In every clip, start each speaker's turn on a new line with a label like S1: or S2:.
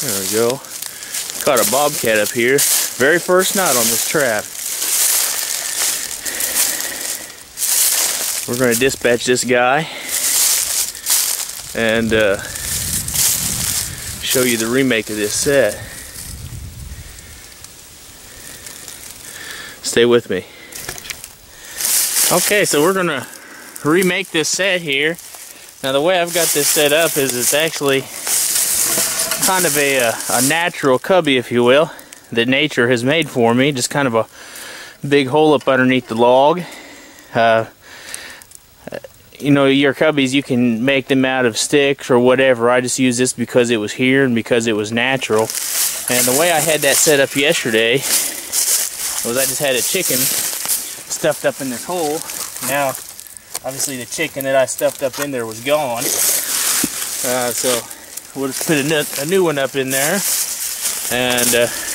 S1: There we go. Caught a bobcat up here. Very first night on this trap. We're going to dispatch this guy and show you the remake of this set. Stay with me. Okay, so we're going to remake this set here. Now the way I've got this set up is it's actually kind of a natural cubby, if you will, that nature has made for me. Just kind of a big hole up underneath the log. You know, your cubbies, you can make them out of sticks or whatever. I just use this because it was here and because it was natural. And the way I had that set up yesterday was I just had a chicken stuffed up in this hole. Now, obviously the chicken that I stuffed up in there was gone. So we'll just put a new one up in there and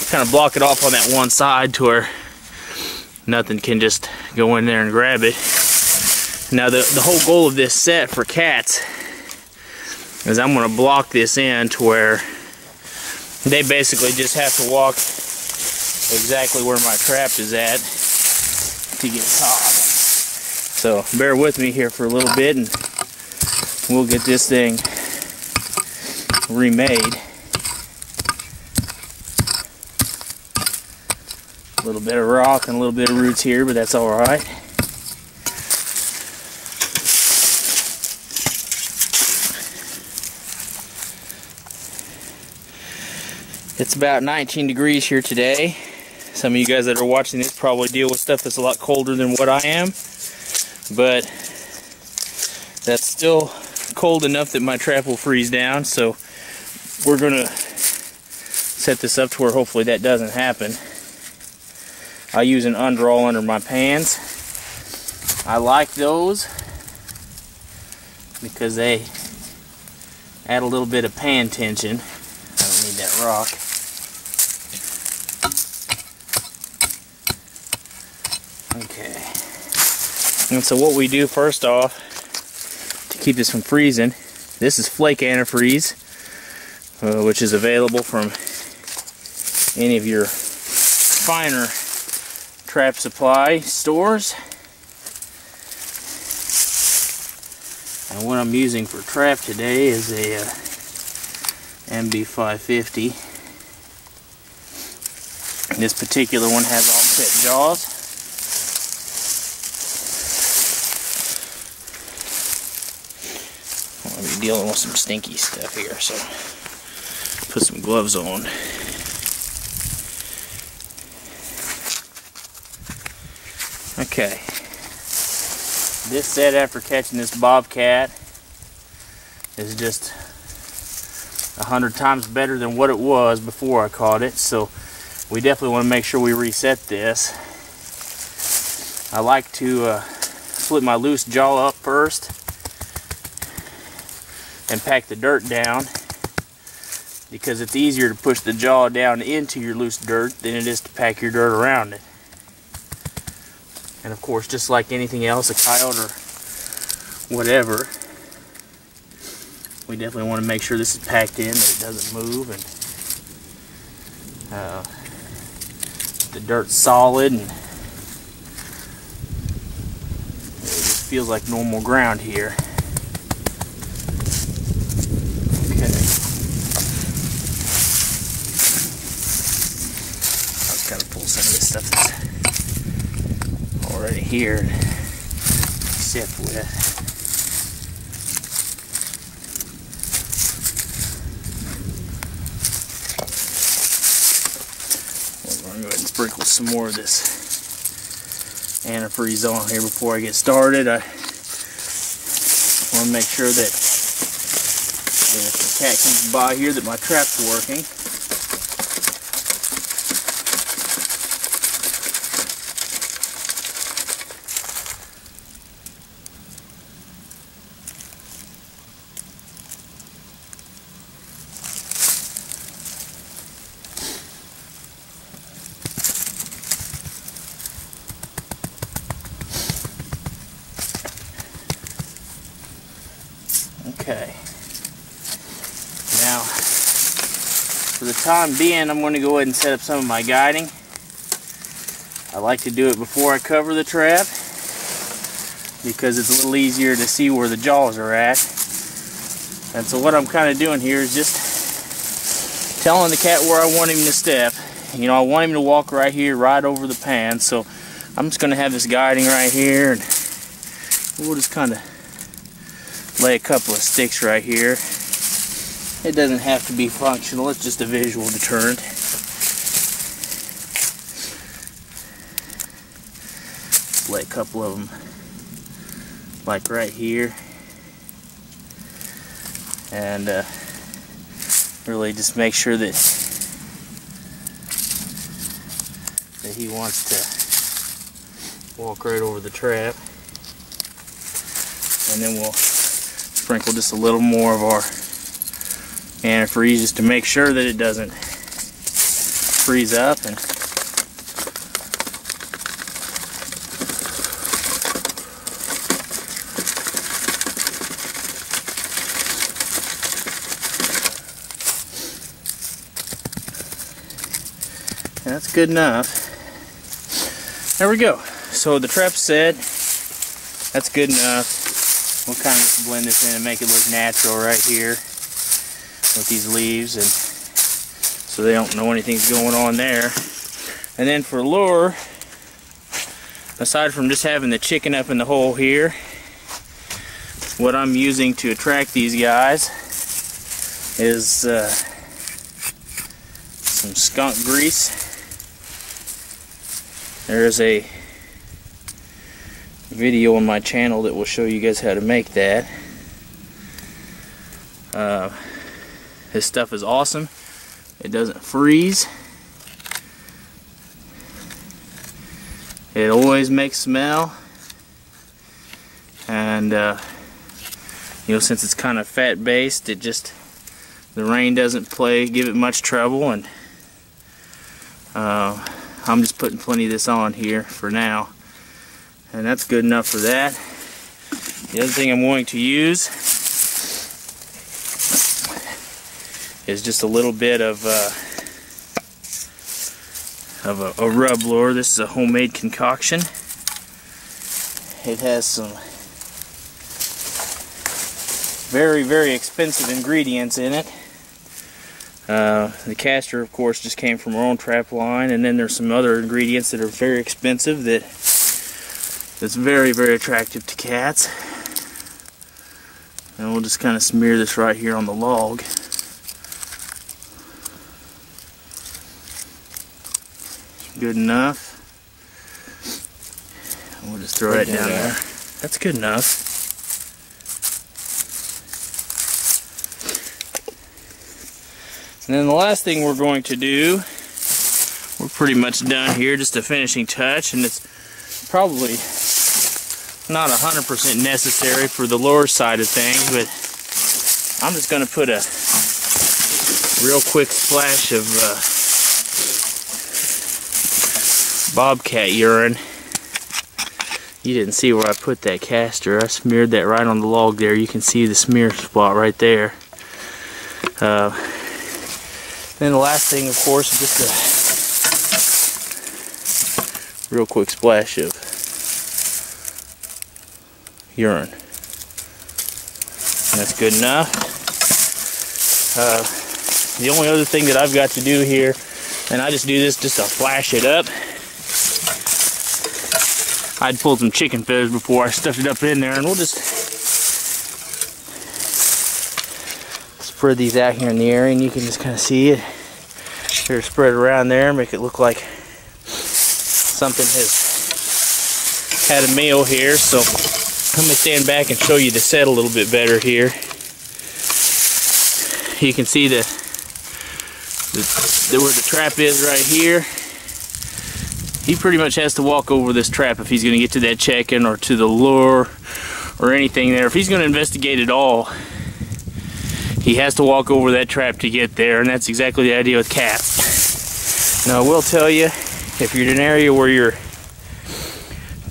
S1: kind of block it off on that one side to where nothing can just go in there and grab it. Now the whole goal of this set for cats is I'm going to block this in to where they basically just have to walk exactly where my trap is at to get caught. So bear with me here for a little bit and we'll get this thing remade. A little bit of rock and a little bit of roots here, but that's alright. It's about 19 degrees here today. Some of you guys that are watching this probably deal with stuff that's a lot colder than what I am. But that's still cold enough that my trap will freeze down. So we're going to set this up to where hopefully that doesn't happen. I use an underall under my pans. I like those because they add a little bit of pan tension. I don't need that rock. Okay, and so what we do first off to keep this from freezing, this is flake antifreeze, which is available from any of your finer trap supply stores. And what I'm using for trap today is a MB550. This particular one has offset jaws. I'll be dealing with some stinky stuff here, so put some gloves on. Okay, this set after catching this bobcat is just 100 times better than what it was before I caught it, so we definitely want to make sure we reset this. I like to split my loose jaw up first and pack the dirt down, because it's easier to push the jaw down into your loose dirt than it is to pack your dirt around it. And of course, just like anything else, a coyote or whatever, we definitely want to make sure this is packed in, that it doesn't move, and the dirt's solid, and it just feels like normal ground here. Okay. Let's kind of pull some of this stuff that's already here and sift with. We're going to go ahead and sprinkle some more of this antifreeze on here before I get started. I want to make sure that if the cat comes by here that my trap's working. Okay, now For the time being, I'm going to go ahead and set up some of my guiding. I like to do it before I cover the trap because it's a little easier to see where the jaws are at. And so what I'm kind of doing here is just telling the cat where I want him to step. You know, I want him to walk right here, right over the pan. So I'm just going to have this guiding right here, and we'll just kind of lay a couple of sticks right here. It doesn't have to be functional, it's just a visual deterrent. Just lay a couple of them like right here. And really just make sure that he wants to walk right over the trap. And then we'll sprinkle just a little more of our antifreeze just to make sure that it doesn't freeze up. And that's good enough. There we go. So the trap's set. That's good enough. We'll kind of just blend this in and make it look natural right here with these leaves, and so they don't know anything's going on there. And then for lure, aside from just having the chicken up in the hole here, what I'm using to attract these guys is some skunk grease. There's a video on my channel that will show you guys how to make that. This stuff is awesome. It doesn't freeze. It always makes smell. And you know, since it's kind of fat based, it just, the rain doesn't give it much trouble. And I'm just putting plenty of this on here for now, and that's good enough for that. The other thing I'm going to use is just a little bit of a rub lure. This is a homemade concoction. It has some very, very expensive ingredients in it. The caster, of course, just came from our own trap line, and then there's some other ingredients that are very expensive that's very, very attractive to cats. And we'll just kind of smear this right here on the log. Good enough. And we'll just throw it down there. That's good enough. And then the last thing we're going to do, we're pretty much done here, just a finishing touch, and it's probably not 100% necessary for the lure side of things, but I'm just going to put a real quick splash of Bobcat urine. You didn't see where I put that caster. I smeared that right on the log there. You can see the smear spot right there. Then the last thing, of course, is just a real quick splash of urine. And that's good enough. The only other thing that I've got to do here, and I just do this just to flash it up. I'd pulled some chicken feathers before I stuffed it up in there, and we'll just spread these out here in the area, and you can just kind of see it. Here, spread around there, make it look like something has had a meal here. So let me stand back and show you the set a little bit better here. You can see where the trap is right here. He pretty much has to walk over this trap if he's going to get to that check-in or to the lure or anything there. If he's going to investigate at all, he has to walk over that trap to get there, and that's exactly the idea with cats. Now I will tell you, if you're in an area where you're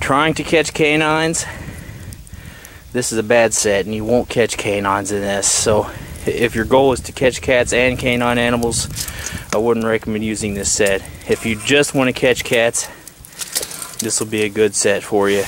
S1: trying to catch canines, this is a bad set and you won't catch canines in this. So if your goal is to catch cats and canine animals, I wouldn't recommend using this set. If you just want to catch cats, this will be a good set for you.